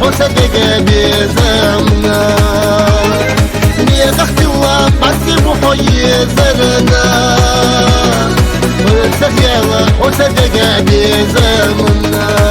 وصدق بزمنا يا بخت الله بعذب وحي زرنا وصدق بزمنا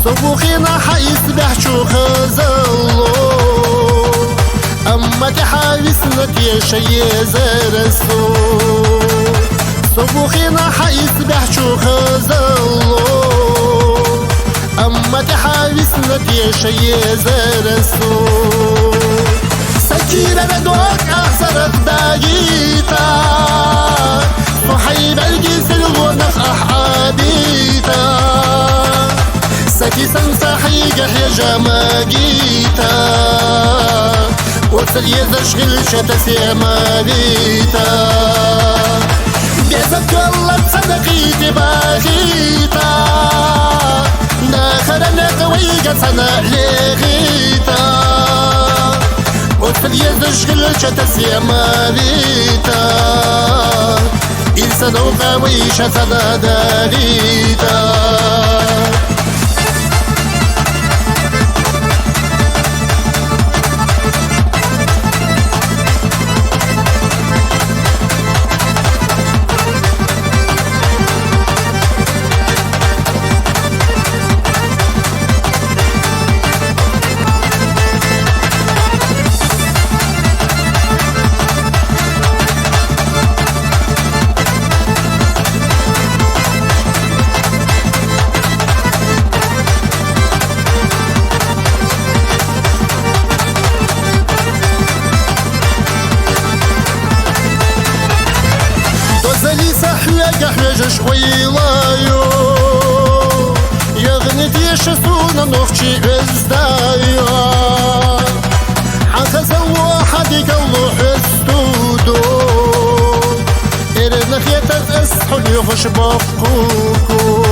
صبوخنا حيصبح شو خزلو شي زرسو صبوخينا حيسبح شو خزلو أما تحاوسنا شي زرسو سكينة ندوك أخسرت داقيتا صحيب الجسل ونخ أحابيتا سكي سنسحي يا جماجيتا وصل يزشغل شتس يا ماليتا بيزك الله تصدقيتي باغيتا داخلنا قويقة سنة لغيتا وصل يزشغل شتس يا ماليتا إنسان وقويش سنة داريتا قحوج شويلايو يغني تيشسونا نوفشي ازدايو حخز واحد يقلو حستودو إرنا خيطة اسحل يخش بفقوكو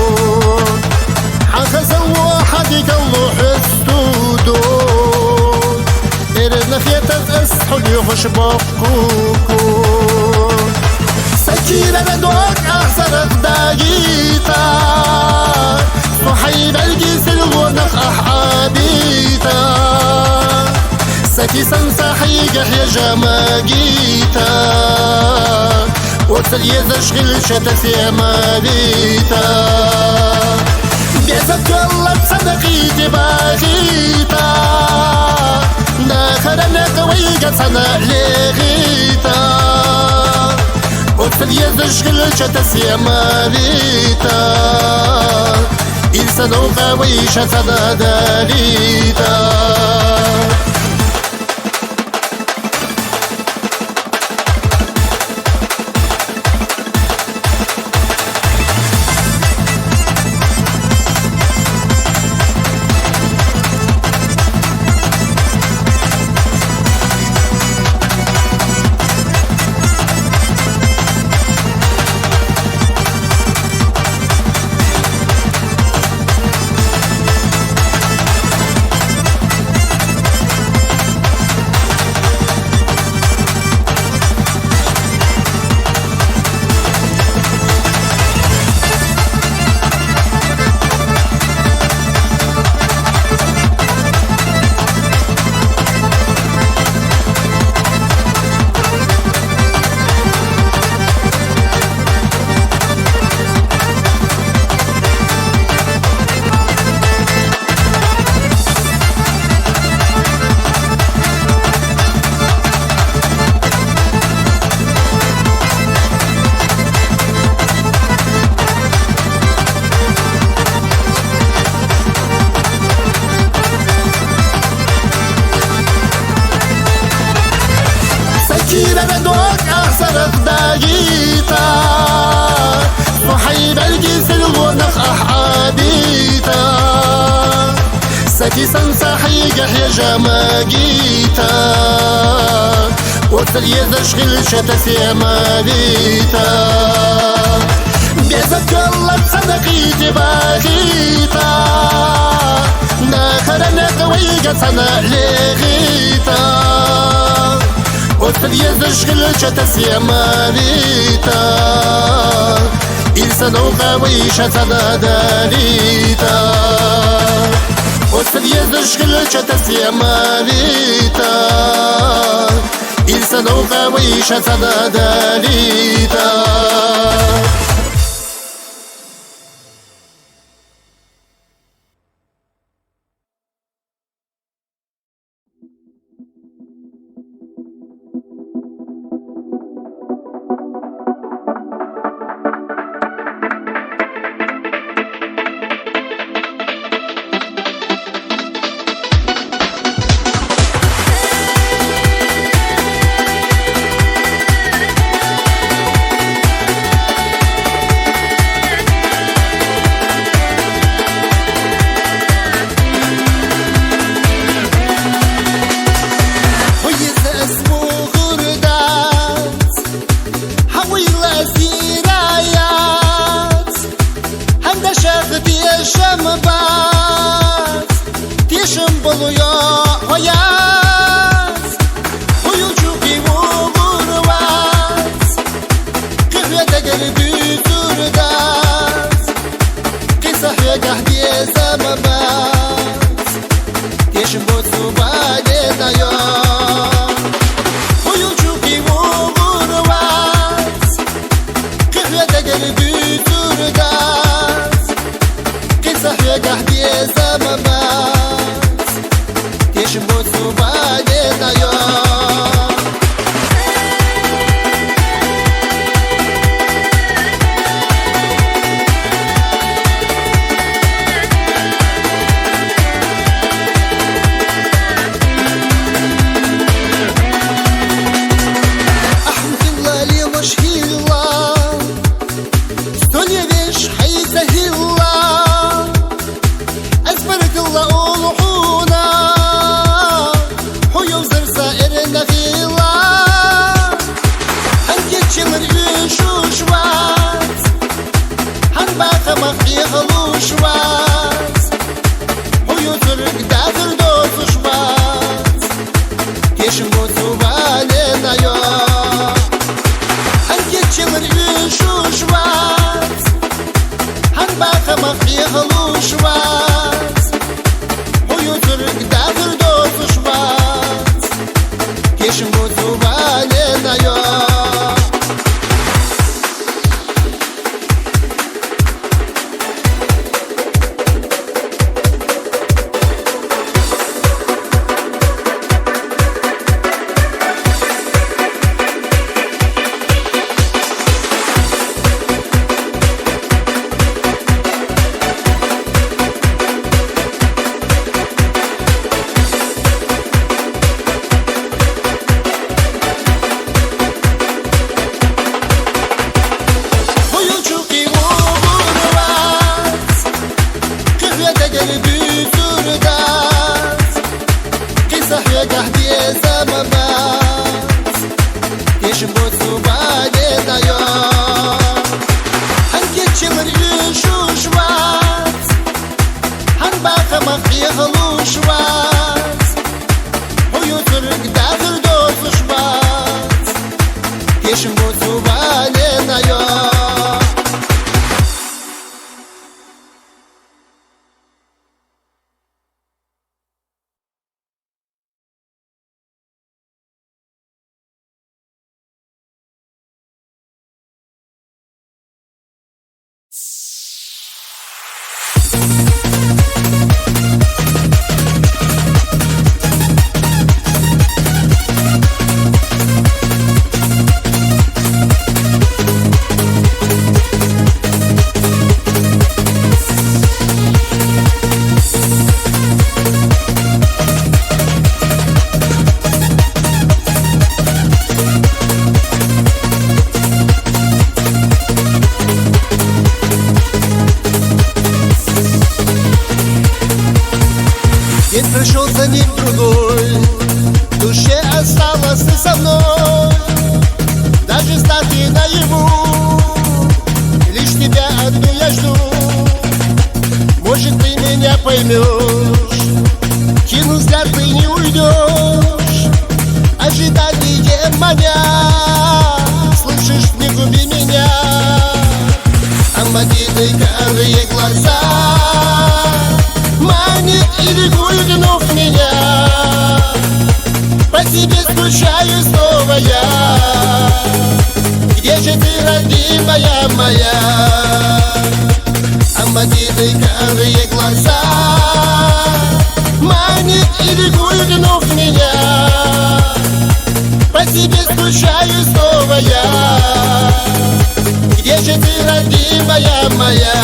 حخز واحد يقلو حستودو إرنا خيطة اسحل يخش بفقوكو سكينة ندوك أخسرت داقيتا صحيب الجسل ونخ أحابيتا سكي سنسحي يا جماجيتا وصل يزشغل شتس يا ماليتا بيزك الله تصدقيتي باغيتا داخلنا قويقة سنة لغيتا وصل يزشغل شتس يا ماليتا إنسان وقويش سنة داريتا سكينة ندوك أخسرت داقيتا صحيب الجسل ونخ أحابيتا سكي سنسحي يا جماجيتا وصل يزشغل شتس يا ماليتا بيزك الله تصدقيتي باغيتا داخلنا قويقة سنة لغيتا وصل يزشغل شتس يا ماليتا إنسان وقويش سنة داريتا وصل يزشغل شتس يا ماليتا إنسان وقويش سنة داريتا буду валеною. Пришел за ним другой, в душе осталось ты со мной. Даже стати наяву, лишь тебя одну я жду. Может, ты меня поймешь, кину взгляд, ты не уйдешь. Ожидание маня, слышишь, не губи меня. Амбатиные карые глаза манит и ликует вновь меня. По тебе скучаю снова я. Где же ты, родимая моя? Амбатиные карые глаза манит и ликует вновь меня. По тебе скучаю снова я. Где же ты, родимая моя?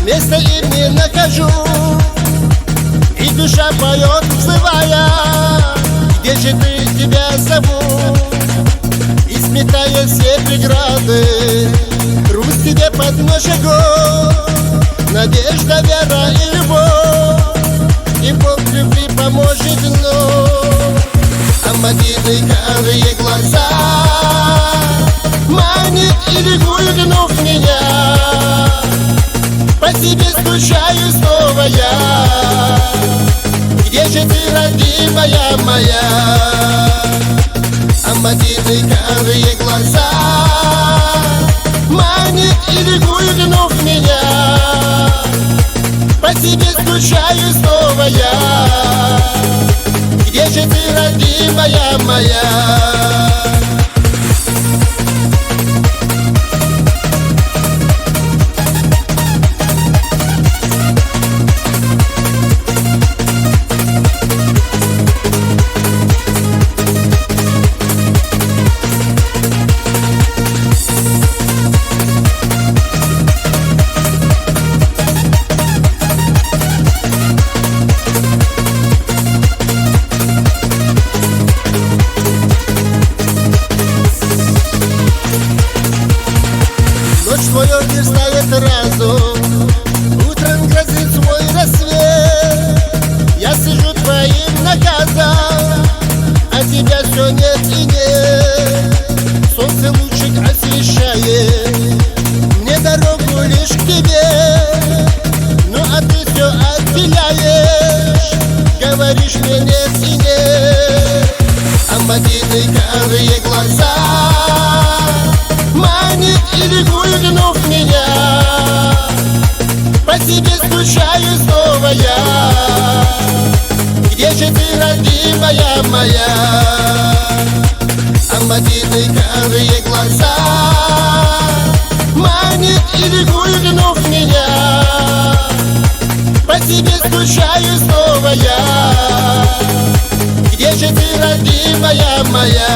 Место им не накажу, и душа поет, взывая. Где же ты, тебя зову? И сметая все преграды, Русь тебе под ножегом. Надежда, вера и любовь, и Бог любви поможет вновь. Амбатины карые глаза манит и ликует вновь меня. По тебе скучаю снова я. Где же ты, родимая моя? Амбатины карые глаза манит и ликует вновь меня. По тебе скучаю снова я. Где же ты, родимая моя? Ночь твоя мерцает разум, утром грозит свой рассвет. Я сижу твоим наказом, а тебя все нет и нет. Солнце лучик освещает мне дорогу лишь к тебе. Ну а ты все отпиляешь, говоришь мне нет и нет. Амбатины карые глаза манит и ликует вновь меня. По тебе скучаю снова я. Где же ты, родимая моя? Амбатины карые глаза манит и ликует вновь меня. По тебе скучаю снова я. Где же ты, родимая моя?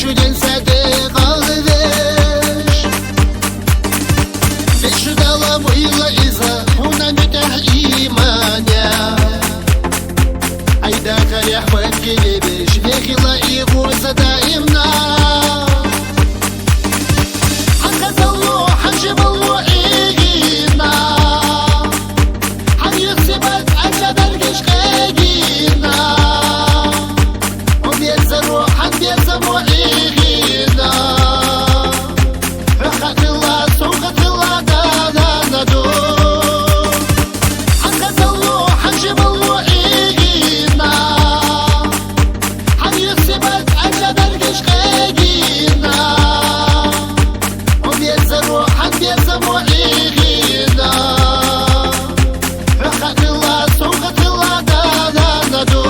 شدن صدق غالبش فيش دلم ويلا إذا هنا نتح إيمانيا عيدا خريح وكلبش لخلا إيغوز دائمنا حقا زلو حجب الله إيغينا حق يخسبت أجل درقش خيقينا وبيزرو حق بيزمو إيغينا رخت الله سوقت الله دانا ندو حقا زلو حجب الله إيغينا حق يخسبت أجل درقش خيقينا وبيزرو حق بيزمو إيغينا رخت الله سوقت الله دانا ندو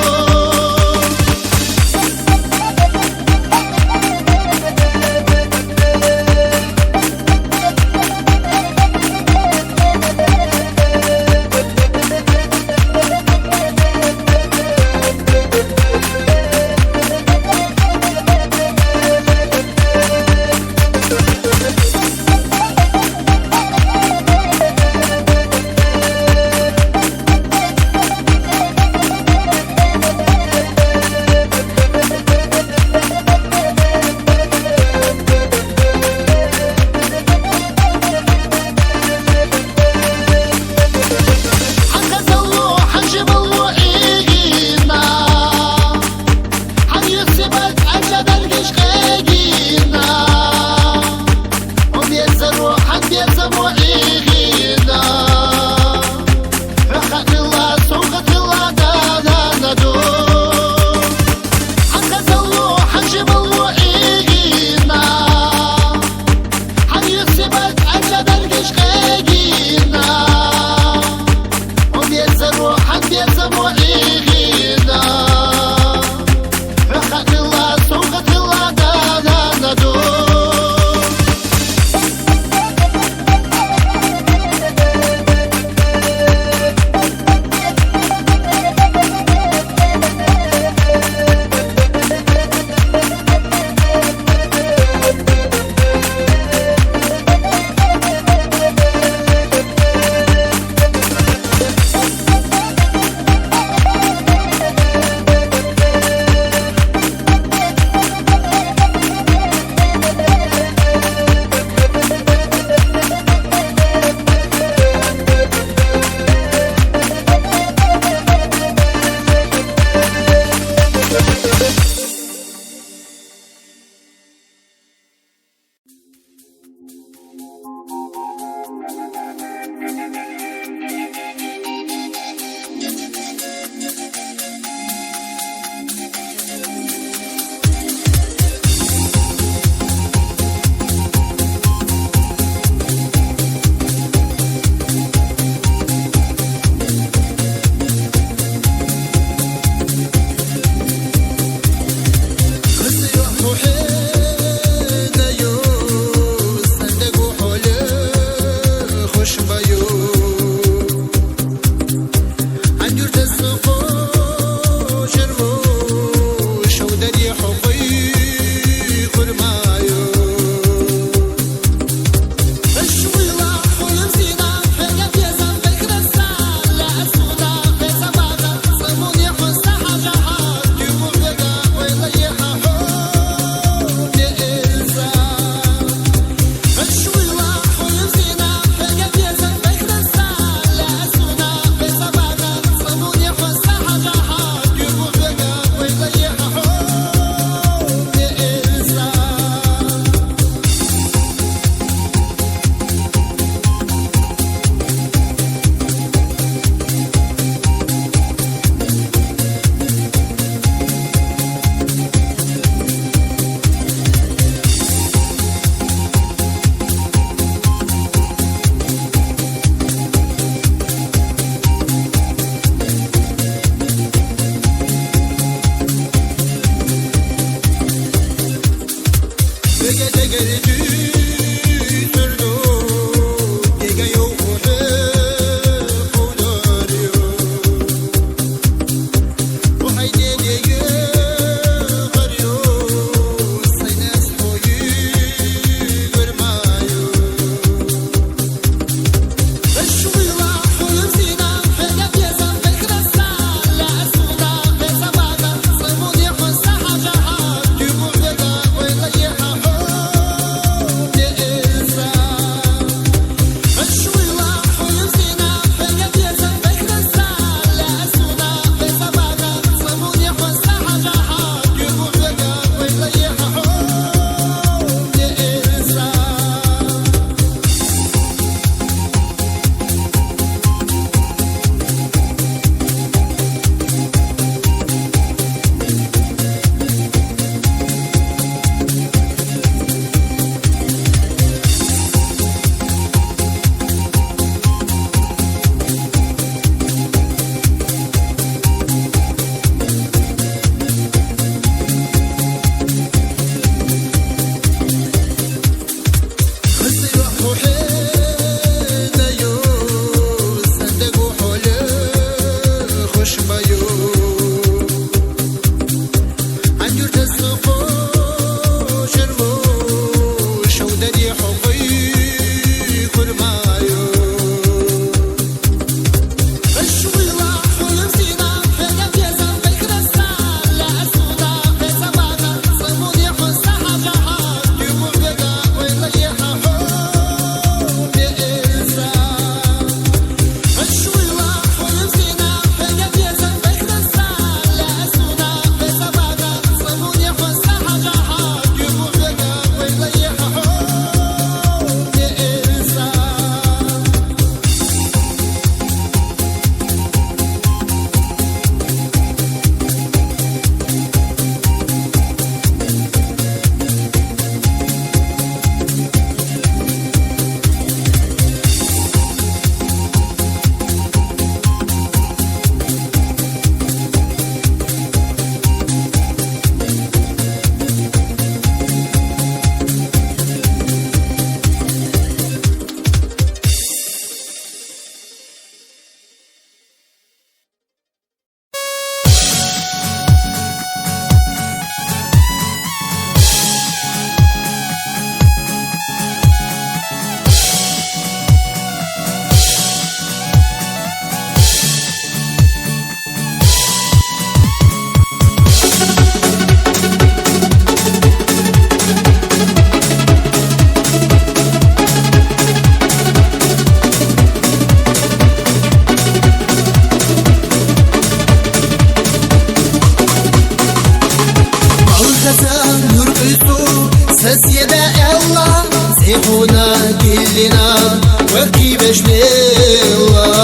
سيحونا كلنا وكيفاش لله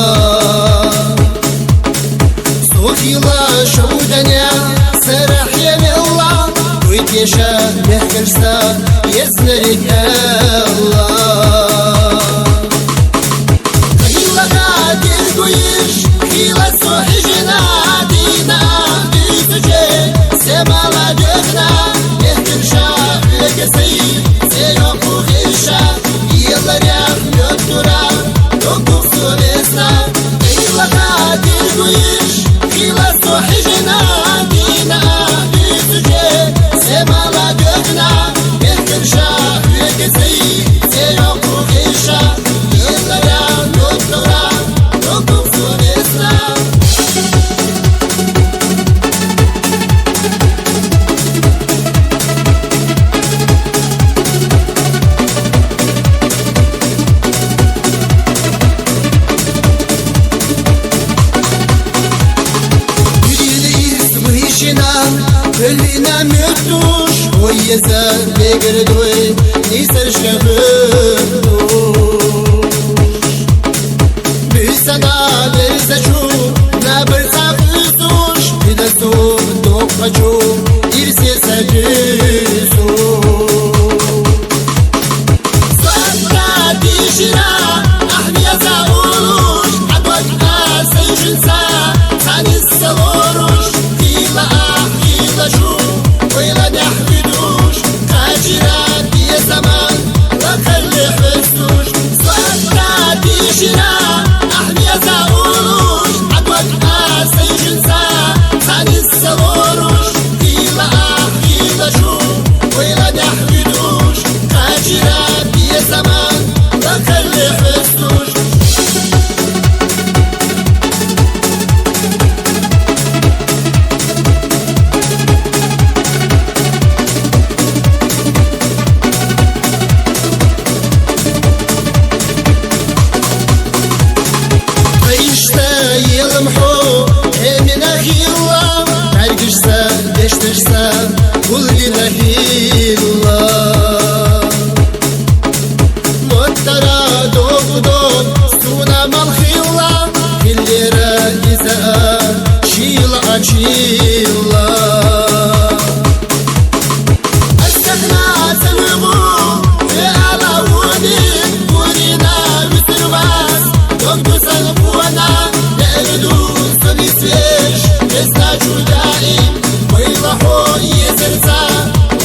صوتي الله شودنا سرح يا الله ويتيشا مهكرسا يزنرك الله خيلا قادر قويش خيلا صوحي جنادينا بيتجي سمالا دخنا مهكرشا لك سيد سيوكو غيشا يلا ريح يدورا نوكو سوريسنا خيلا قادر قويش خيلا صوحي جنادينا بيتجي سمالا دخنا مهكرشا لك سيد سيوكو غيشا يلا ريح يدورا نوكو سوريسنا كلنا ميتوش ويزال بيقردوي نيسر شغبوش بسنا برزشو نبرزا خزوش بدسو دوقشو يرسي سجيسو صدقا ديشنا أحمي زاوروش عدوك سيجنسا ثاني السلوروش شو ويلا نحفدوش خاجرات يا زمان لا تخلي حسوش صدقات يشنا احمي زاوروش عدوك سيجنسا ثاني السلوروش خيلا شو ويلا نحفدوش خاجرات يا زمان لا تخلي حسوش قل إله الله مطرى دوق دوق سونا مالخيلا اللي رايزا شيلا شيلا استخنا سلغو يا علاودي ورينا بسرواس دوق سلقونا نقردو سنسيش يستاجو دائم ويضحو يزرزا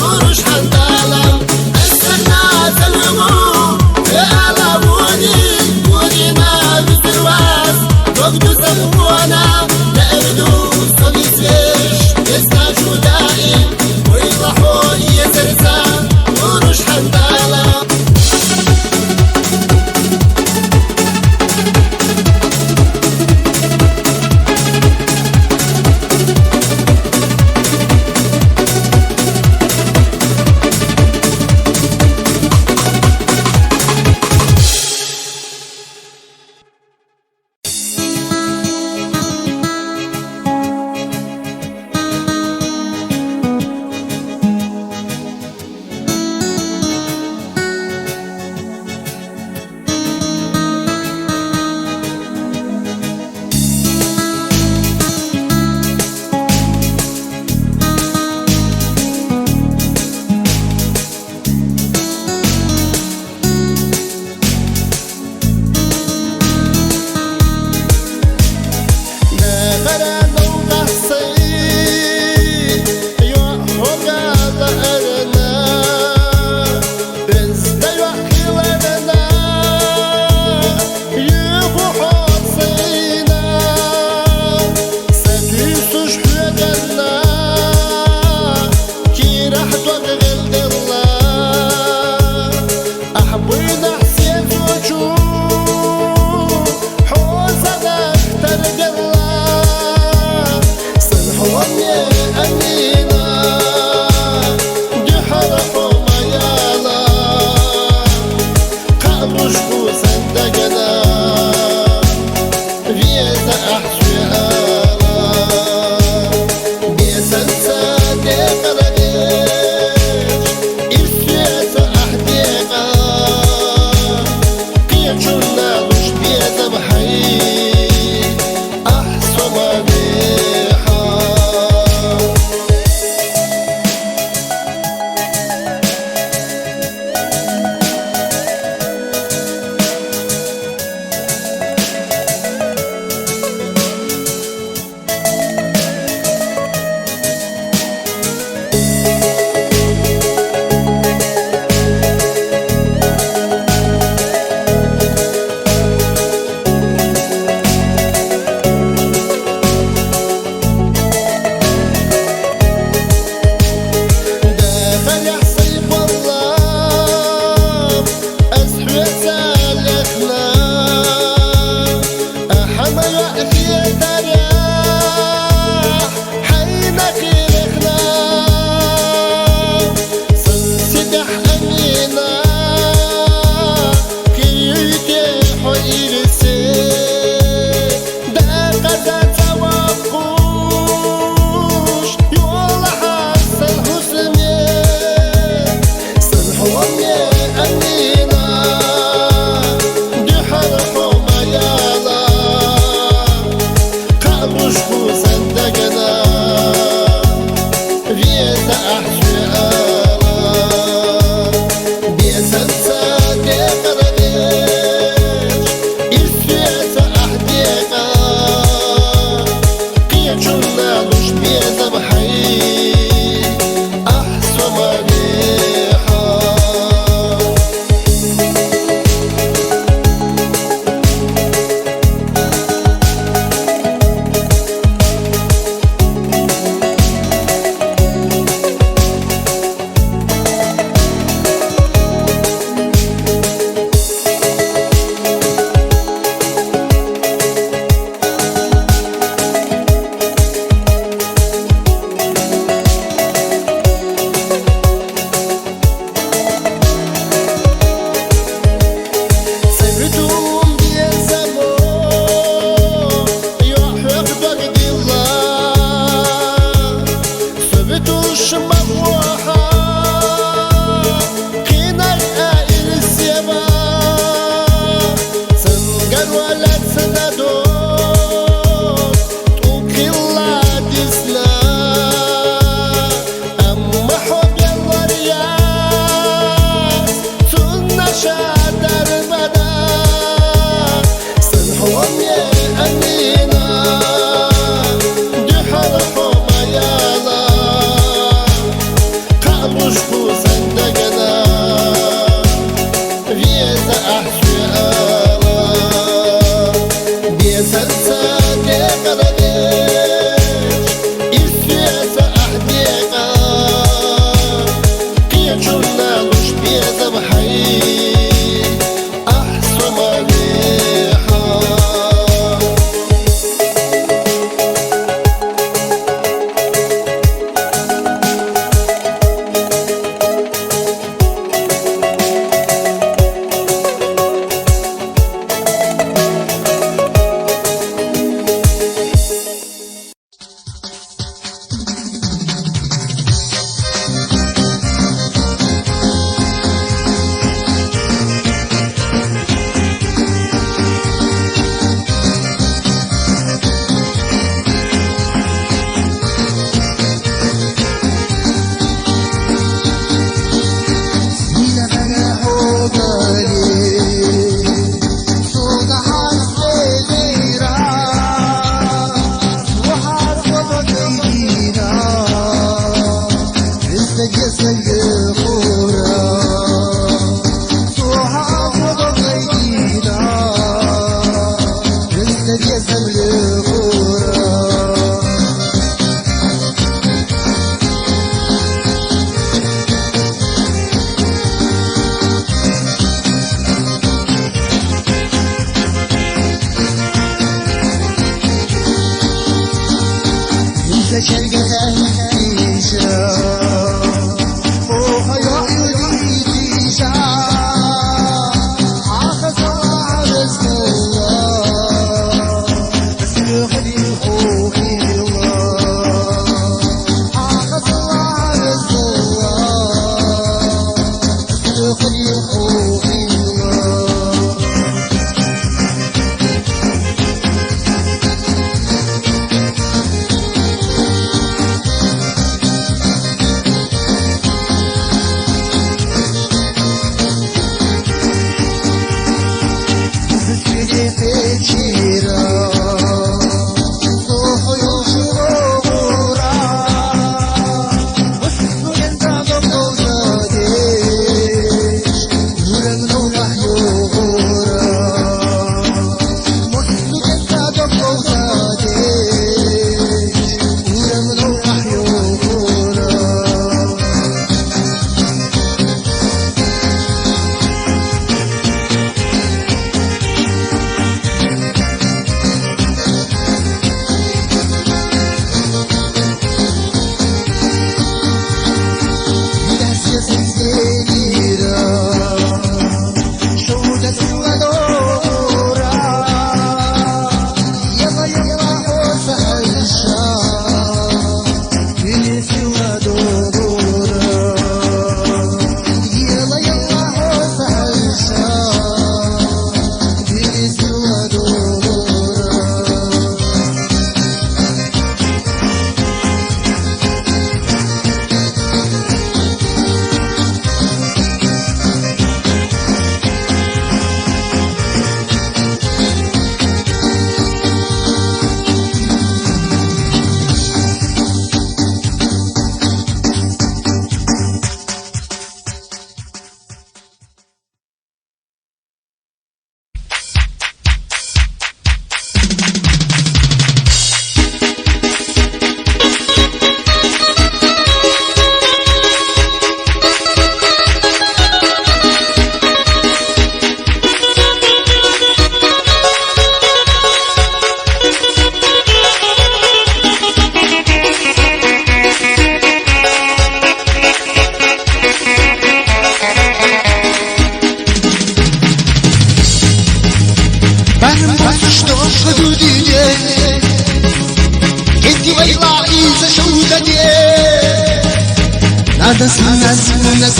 ورش حنطالم استغنى تلغو على ودي ورينا بسرواز وقدو سلقونا نقردو سميسيش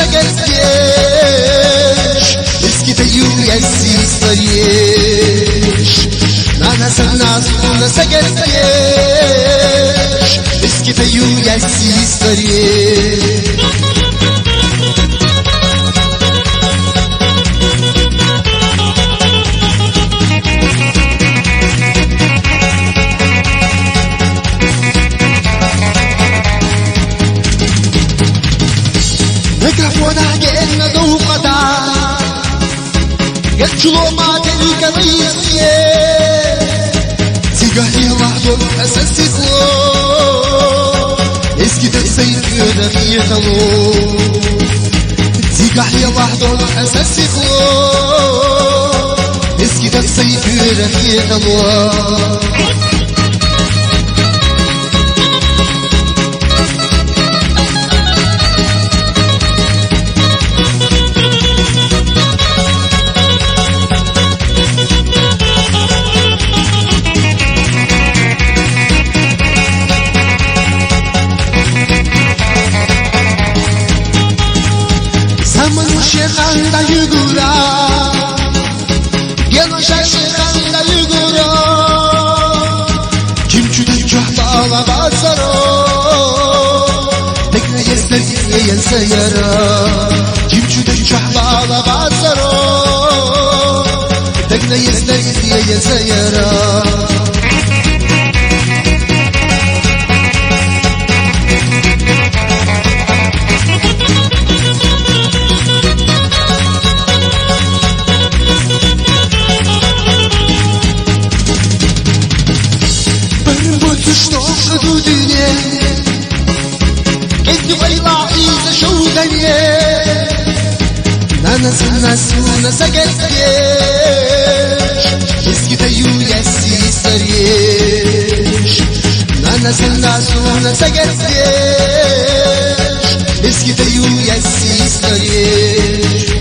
согреешь, искитаю я стареешь. На нас луна согреешь, искитаю я стареешь. Микрофона генно духота, как чулома телика выясне. Сигарела только со стекло, эскидет сейфена въехало. Сигарела только со стекло, эскидет сейфена въехало. Şehanda yugura, gel şehanda yugura. Kim çüdü çahtala basaro, tekne yesler yelse yara. Kim çüdü çahtala basaro, tekne yesler yelse yara. Что в дудине, эти войла и зашудане, на нас согреешь, искитаю я стареешь. На нас согреешь, искитаю я стареешь.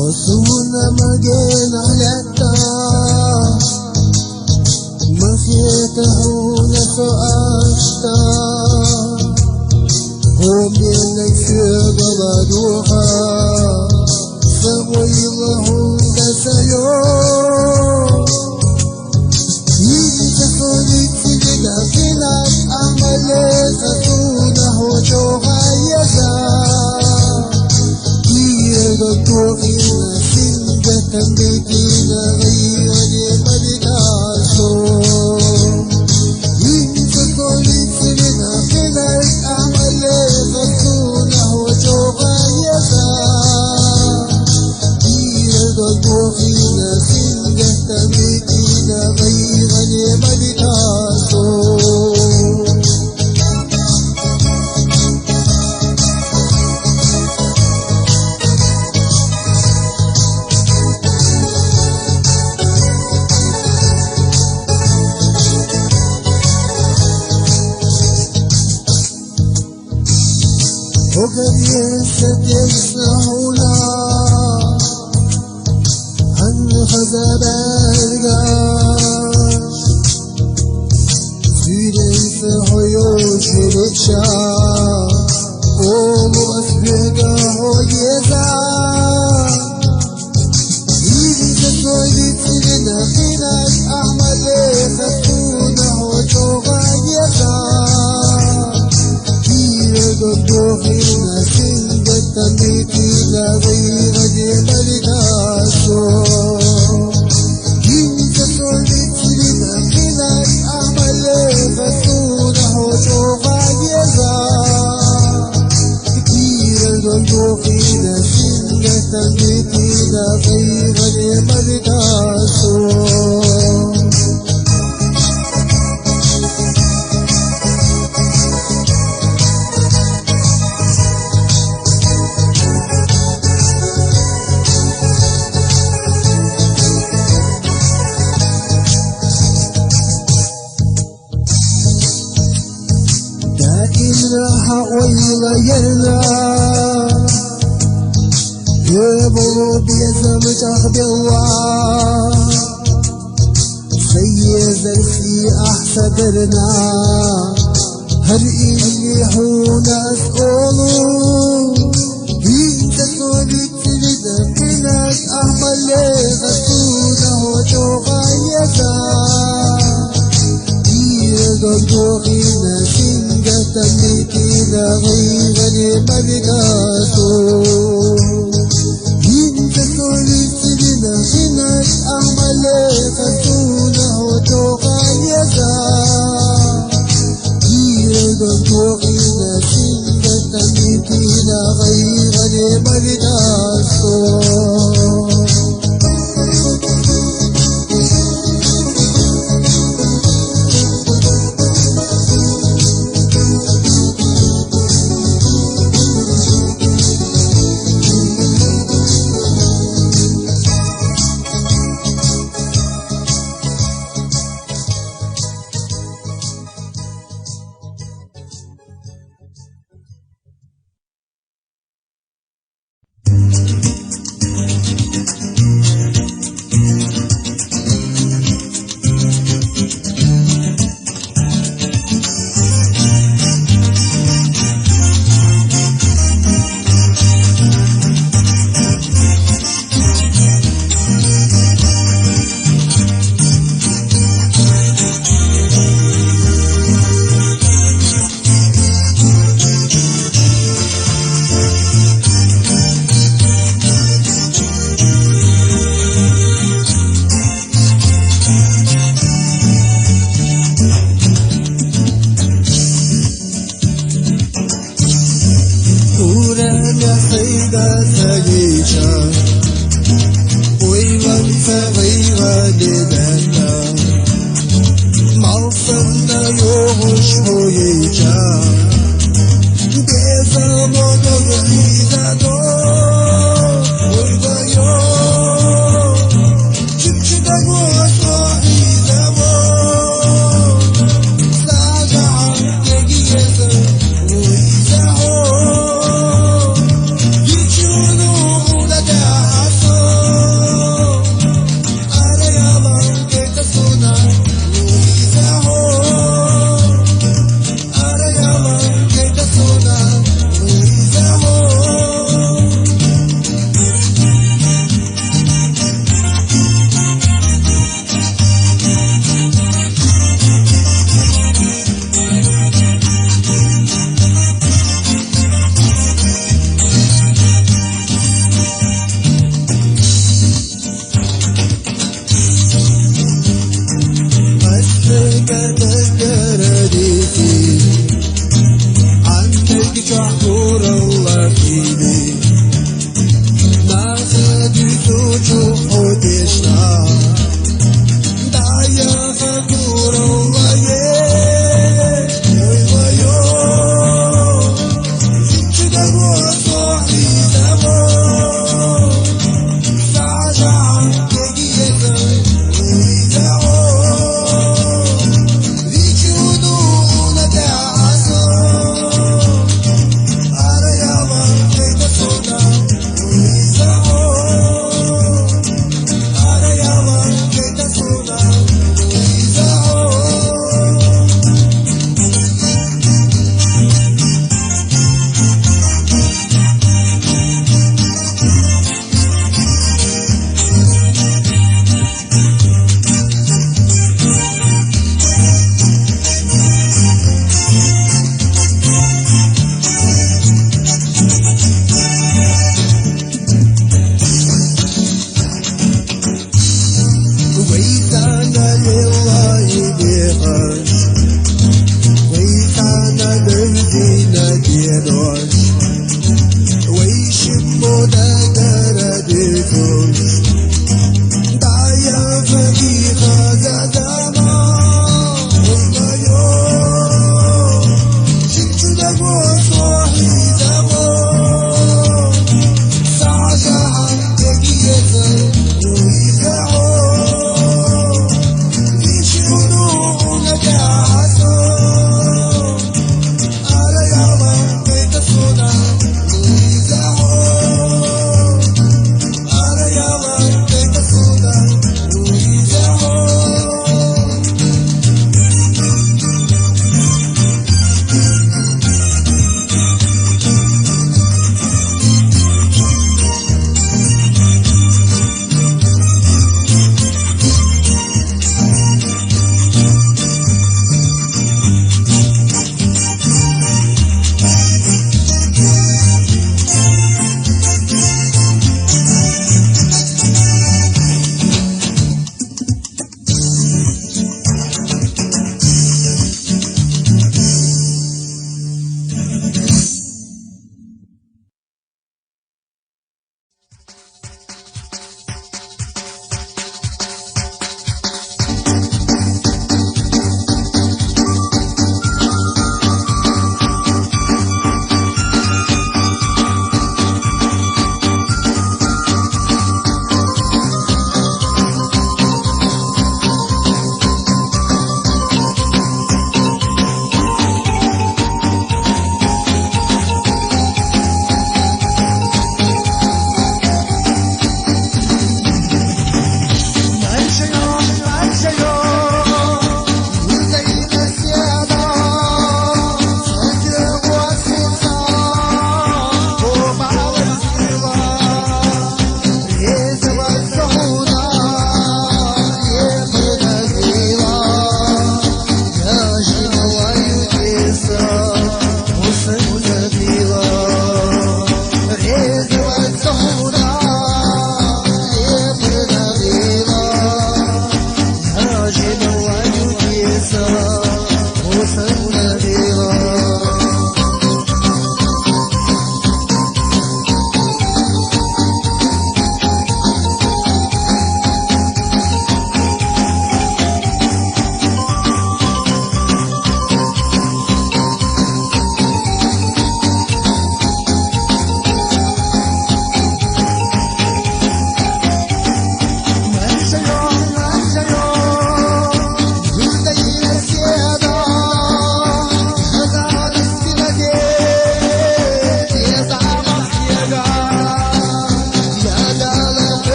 حصونا مجين على الطاش مخيته نسأشتا هم يلك غلدوها سويلهم تسيو يجتكوني تجد فينات أعمل ستونه وشوها يزا Doktorina singa tambekina gayani madinaso Insa kolisina kinay amale fasuna hojoga yasa Doktorina singa tambekina gayani madinaso وقد يستسهولا عن خزب القاش في ينسى حيوش الإشاء ومؤسبقه ويزعل يجي تقولي تلنا خلال أحمد خسونه وشوغا يزعل يردو خلنا سنجة تنبيتي لغير جبل تاسو يجي تقولي تلنا خلال أحمد خسونه وشوغا يزعل يردو خلنا سنجة تنبيتي لغير جبل تاسو ويلا يلا يبغوا بيزم تخبوا سيد في أحسدرنا هل يحون أسئلوا بنت تولد سجدا كناس أحمل غسوله وشوغا يسار يغدو خينا سنجة تميكي لغير ملكاتو بنت تولد سجدا كناس أحمل غسوله وشوغا يسار يغدو خينا سنجة تميكي لغير ملكاتو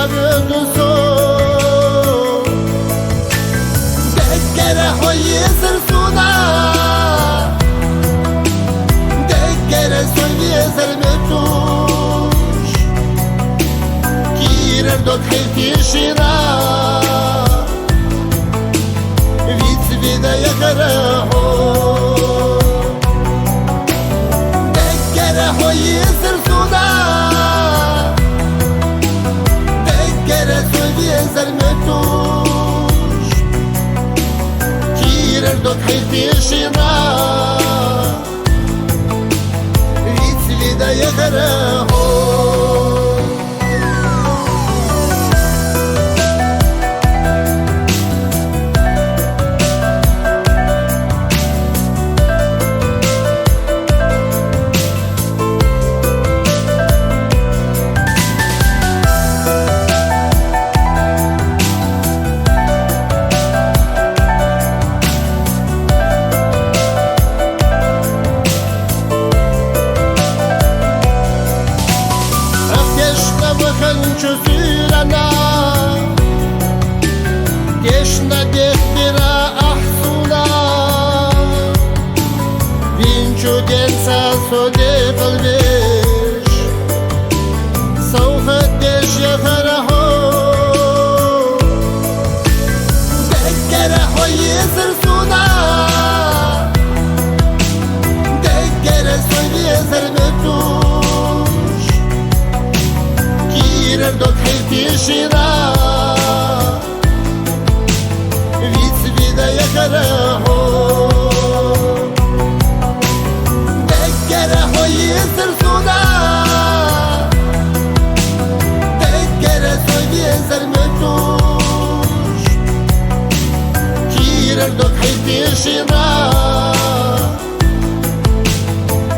vendo sol Dekkere hoyi suna Dekkere soy zermetush Kirer do khaytishina Vits vida yakhraho Dekkere hoyi suna Dekkere soy zermetush Kirer do khaytishina vida yakhraho Çözülana Geçna dekbira ahsuna Vinçu densa sode kalbiş Savfet deş yakharaho Dekkere hoyi sırsuna Dekkere soyye zermetuş Kirer do khaytishina Vits vida yakhraho Dekkere hoyi sırsuna Dekkere soyye zermetush Kirer do khaytishina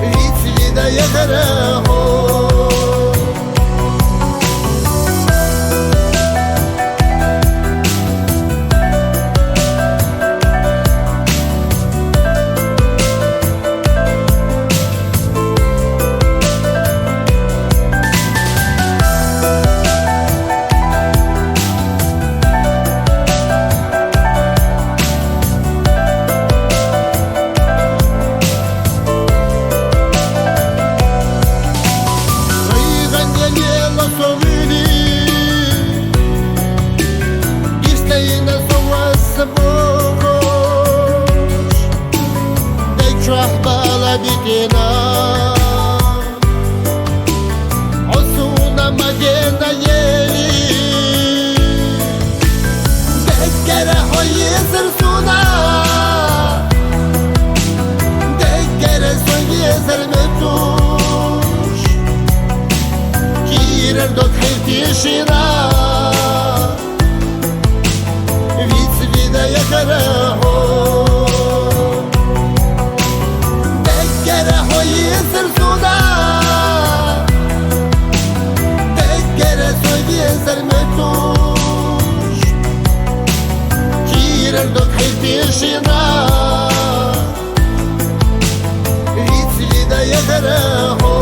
Vits vida yakhraho Bidina Osuna magena yeli Dekkere hoyi sırsuna Dekkere soyye zermetush Kirer do khaytishina Vits vida yakhraho Dekkere hoyi sırsuna Dekkere soyye zermetush Kirer do khaytishina Vits vida yakhraho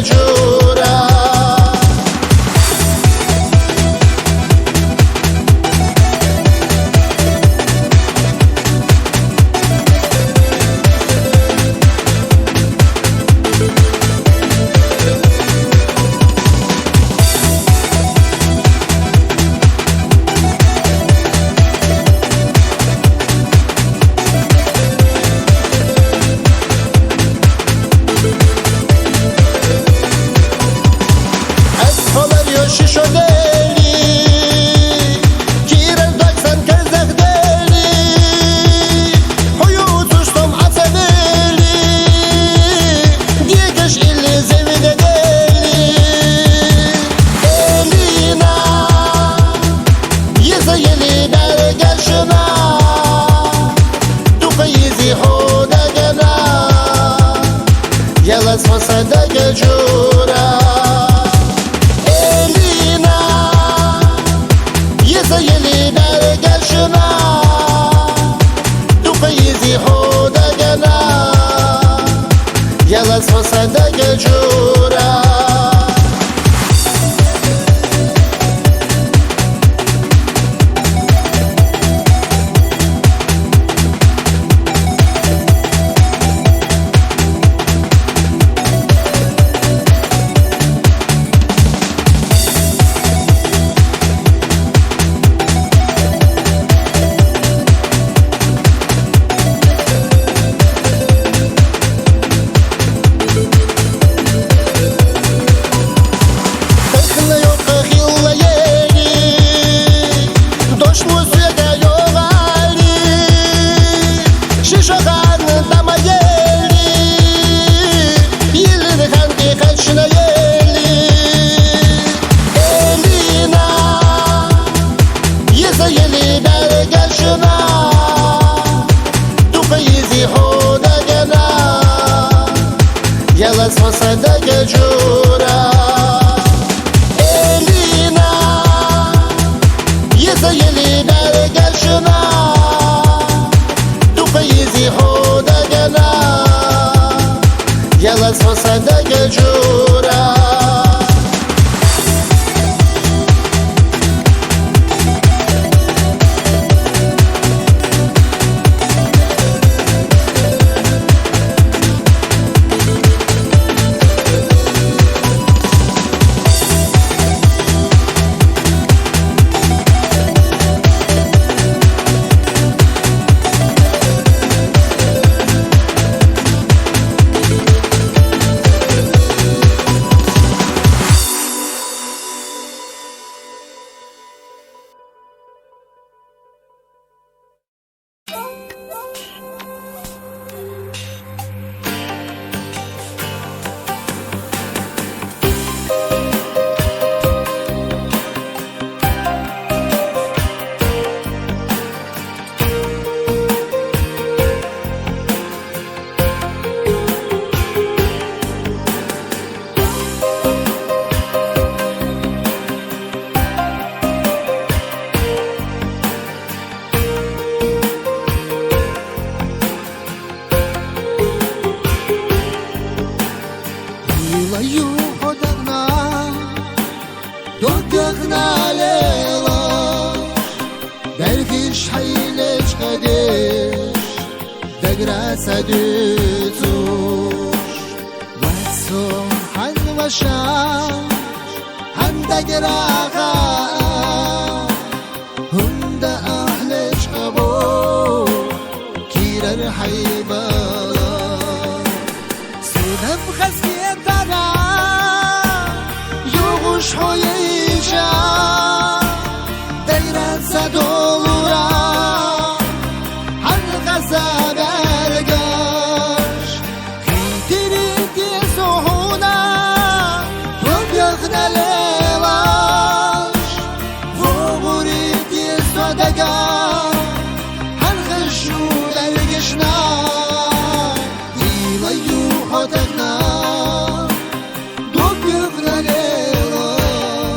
جورا شیشو دلی کیرل داکسن کزدک دلی حیو توشتم عتبلی دیگش ایلی زمینه دلی الینا یزا یلی برگشنا دوقه یزی خوده گنا یلس مصدق جورا یلی برگشنا دوقه یزی خوده گنا یلس مصدق جورا یلی برگشنا دوقه یزی خوده گنا یلس مصدق جورا الینا یلی برگشنا دوقه یزی خوده گنا یلس مصدق جورا سدوتوش واسو حن وشام عندك راغا هند أهلش أبو كير الحيبالا سودم خزي الدرا يوغش حويجا دايرة سدولورا عن غزة برقاش كيتري دي سهونا وبيغنى ليلاش وغوري دي صدقا عن غشو لرقشنا إليو حدقنا وبيغنى ليلاش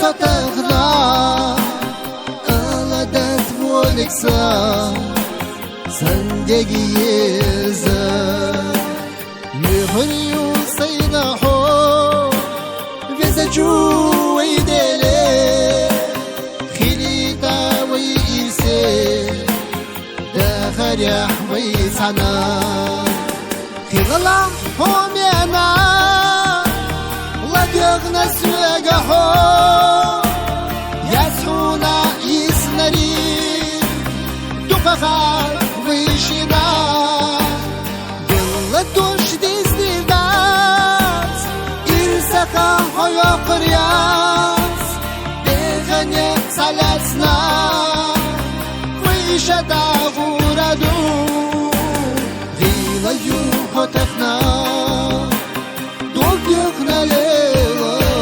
صوتنا ألدت ولكسا زندگی زن يهريو سينحو وزجوي دلي خليتا ويسي دخريح ويسانا خلال همينا لديغنا سوغحو يسحونا يسنري دقخار ويشنا دل دوش ديزدات إرساقا هيا قرياس بغني سلسنا ويشدا غوردو غيلا يوهتخنا دوبيقنا ليلاش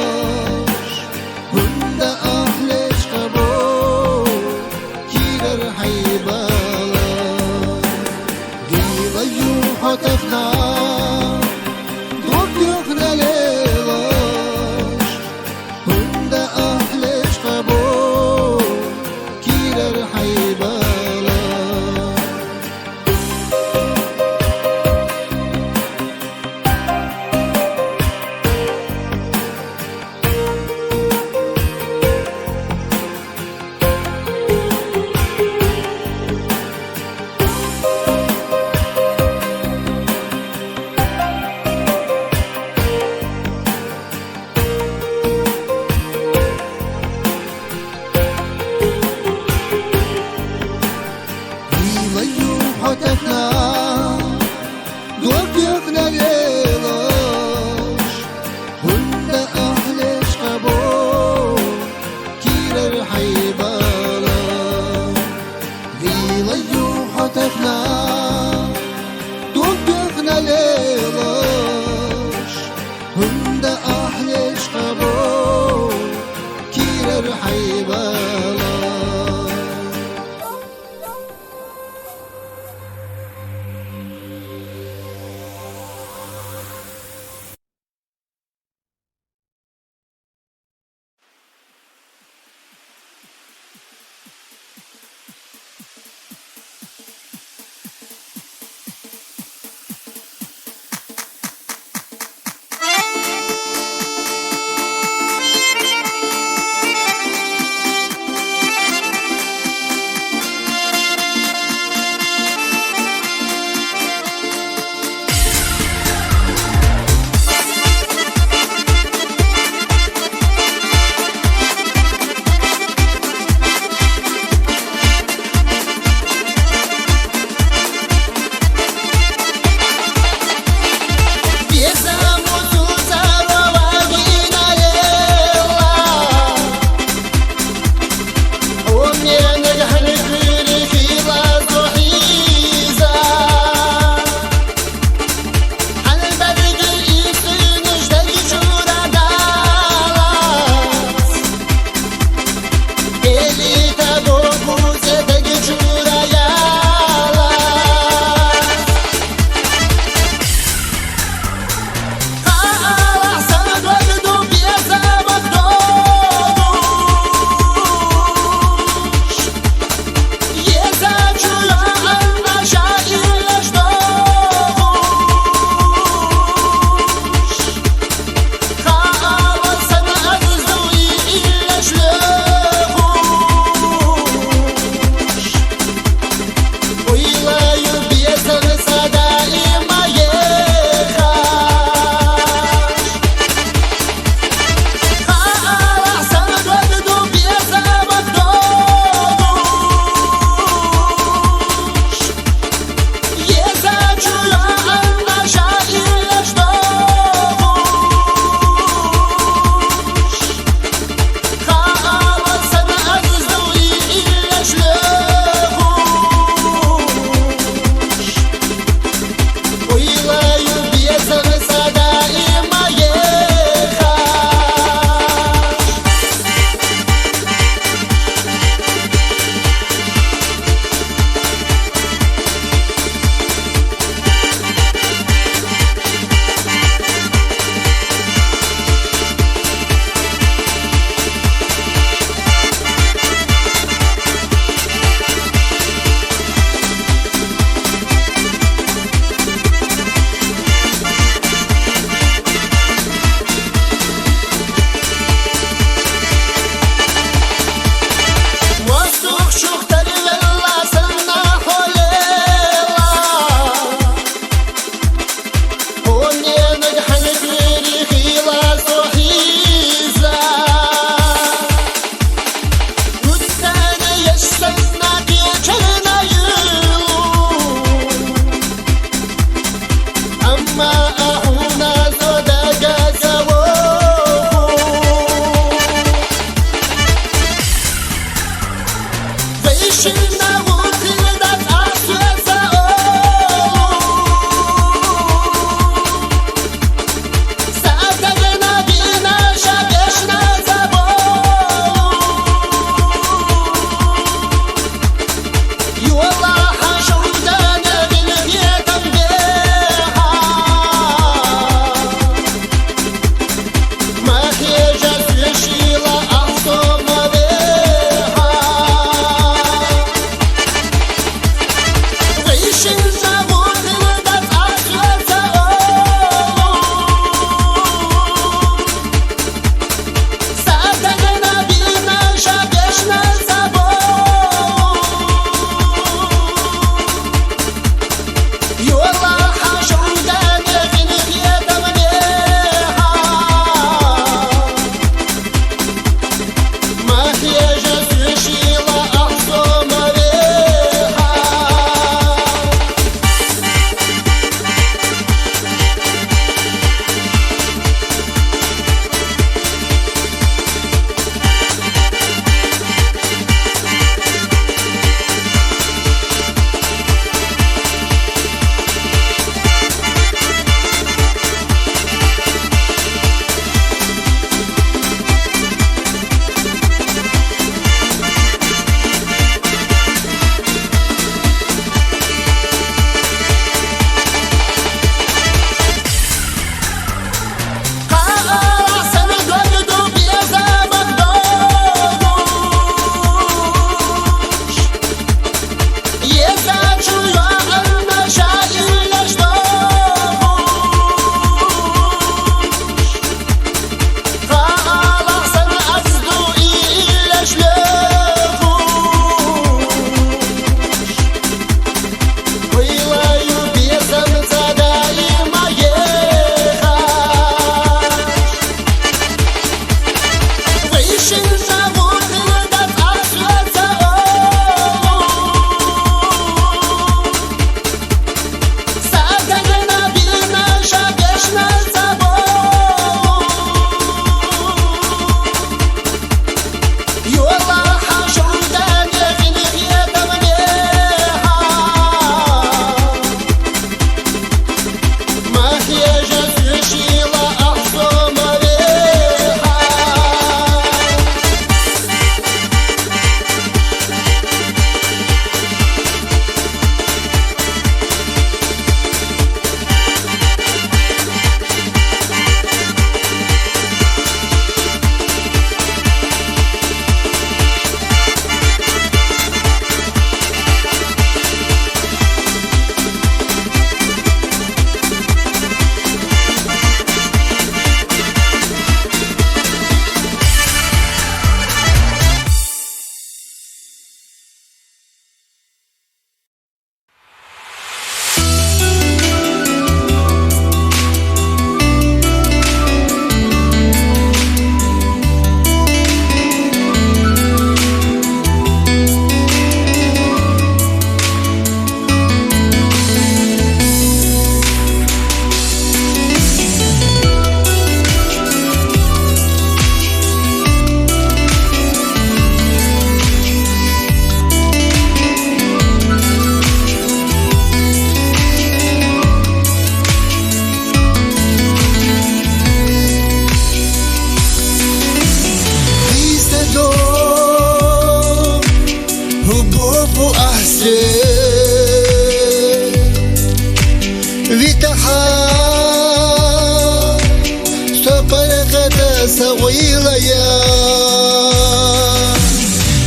سويلا يا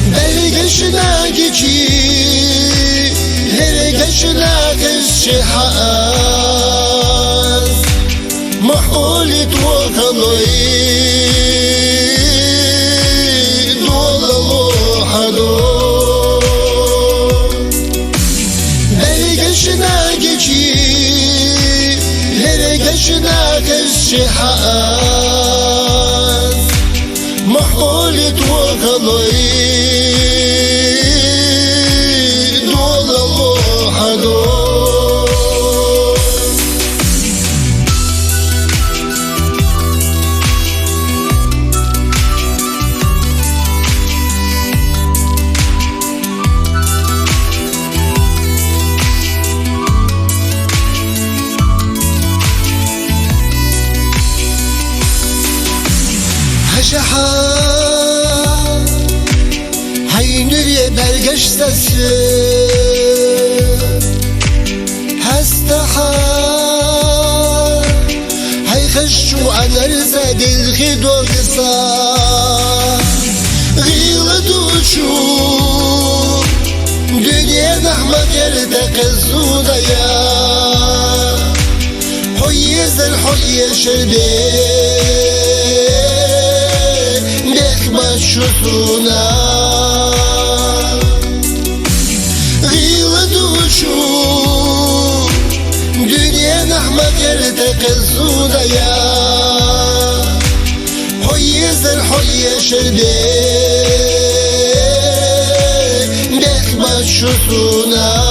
بلغشنا جيجي هرغشنا كالشحاز محولة وخلوي دولالو حدو بلغشنا جيجي هرغشنا كالشحاز محولة وخلوي دولالو حدو هشحا هينري برگش سسي هستحا هيخشو على رزق الخدو قصا غيلة وشو دنيا نحمد يردك الزودة يا حيز الحي شربي شطونا غيلة وشو دنيا نحمد يردك الزودة يا حيز الحي شربي نخمة شطونا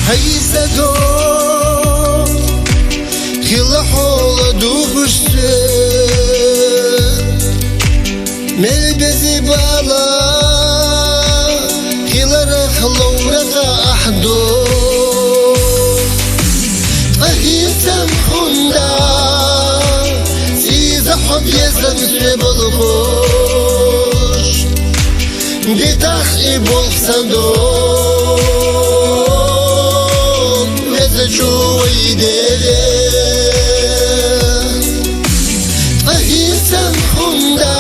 هيسدو خلا حول دوبشتي ملبسي بالا خلا رخلو رخا أحدو أهيسم حندا سيزا حب يزم سبالخوش بتاح إبوك صندو شوي ديلي أهيسم حندا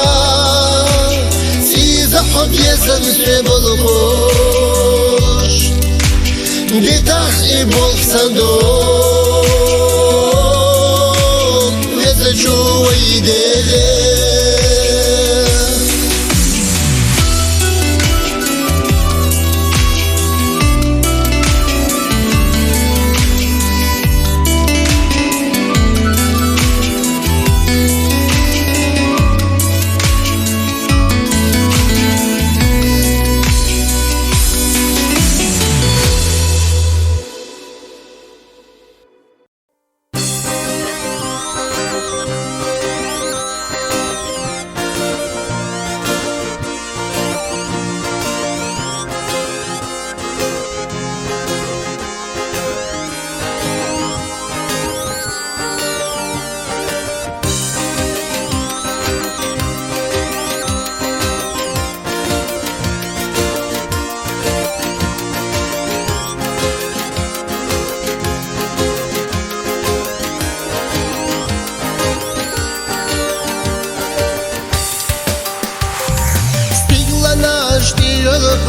سيزا حب يزم سبالخوش بتاح إبوك صندوق يزا شوي ديلي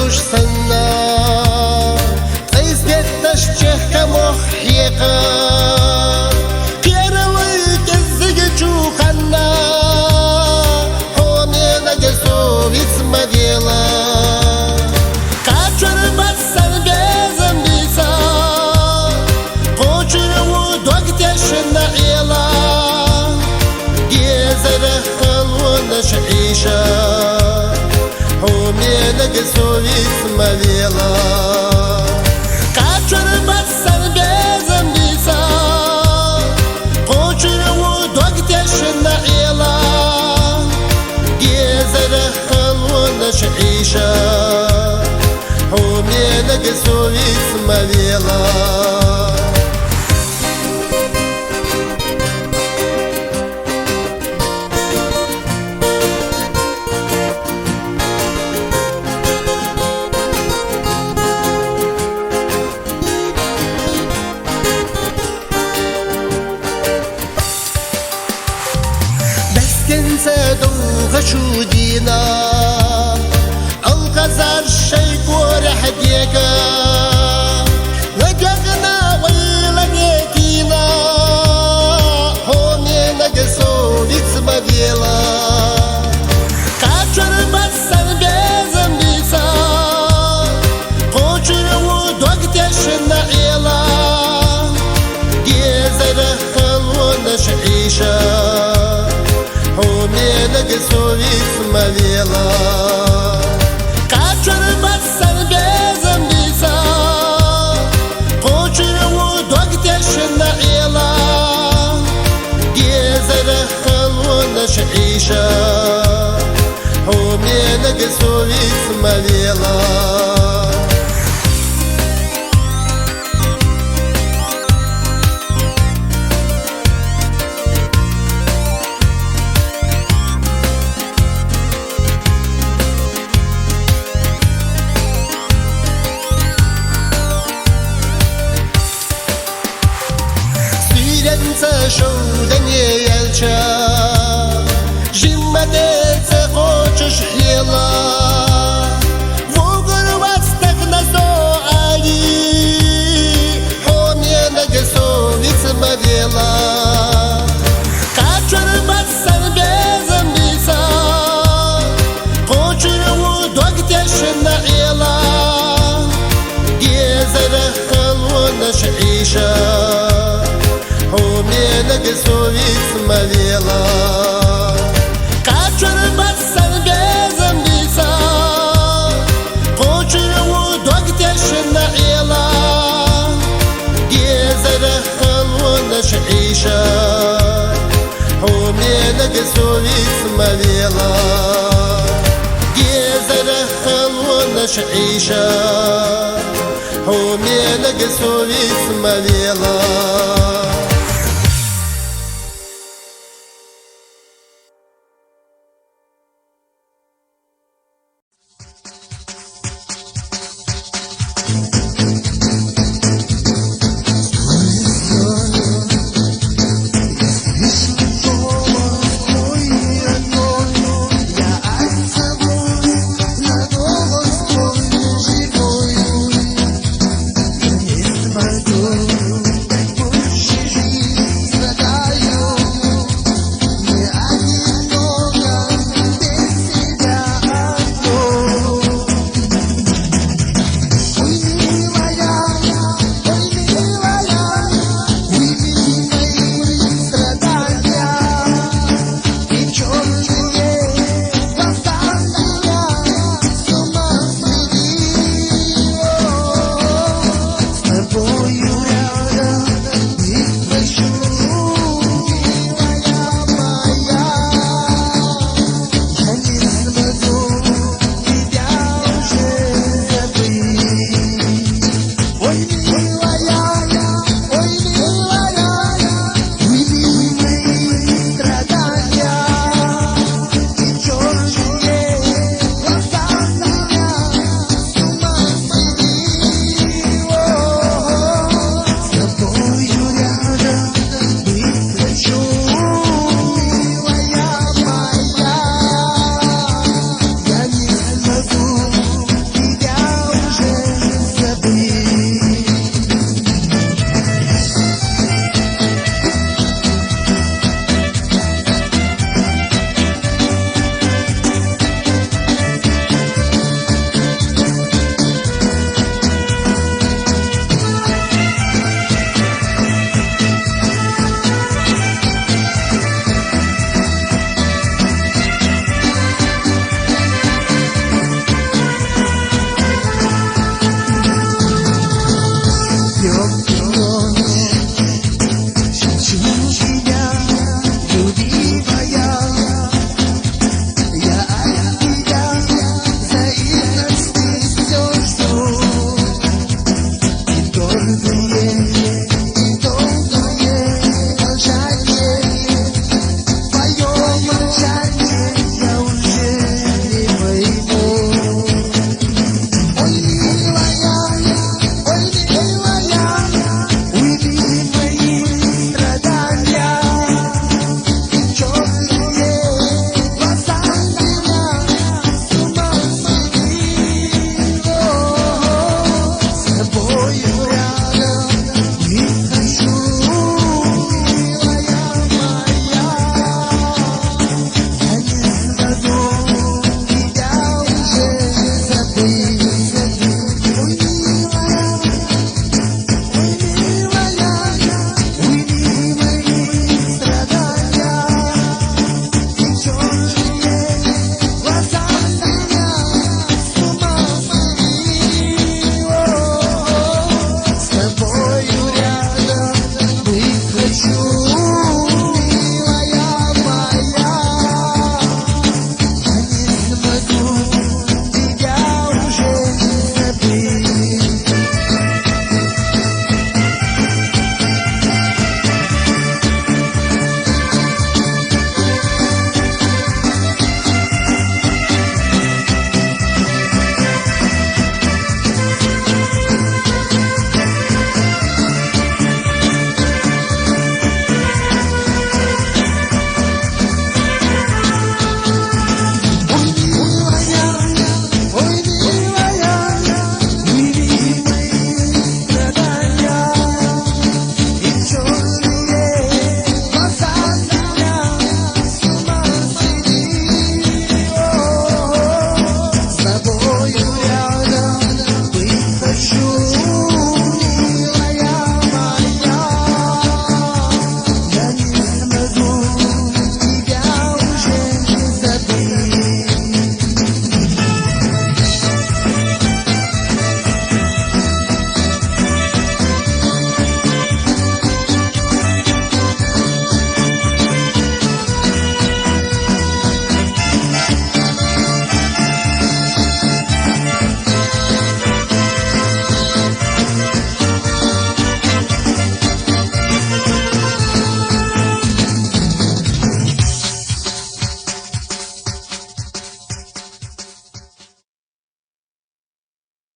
kuş sana izbektaş çehke muhyeka Keralı gezdige çukanna Homena gesu vizmadila Kaçır bassan gezem bisa Koçur u dogteşna ila Gezere halvuna şişa Homena لك سويت مليلا كاتشر بسر بيزم بيسا قوشر ودوقتش النعيلا جيزر خلونش عيشا حومي لك سويت مليلا تنسى دوغ شودينا القزر الشيك ورح ديكا وجغنا ويلا نيكينا هوني نقصو لتسمى بيلا كاتشر بسر بيزم بيسا قوشر ودوقتش النعيلا جيزر خلونش عيشا حومي لك سويت مليلا كاتشر بسر بيزم بيسا قوشر ودوقتش النعيلا جيزر خلونش عيشا حومي لك سويت مليلا شودن يلشا جمدت قوتش حيلا فوقر واستغنى سؤالي حومي نقصو نسمى بيلا كاتشر بسر بيزم بيسا قوشر ودوقتش النعيلا جيزر خلونش عيشا حومي لك سويت مليلا كاتشر بسر بيزم بيسا قوشر ودوقتش النعيلا جيزر خلونش عيشا حومي لك سويت مليلا جيزر خلونش عيشا حومي لك سويت مليلا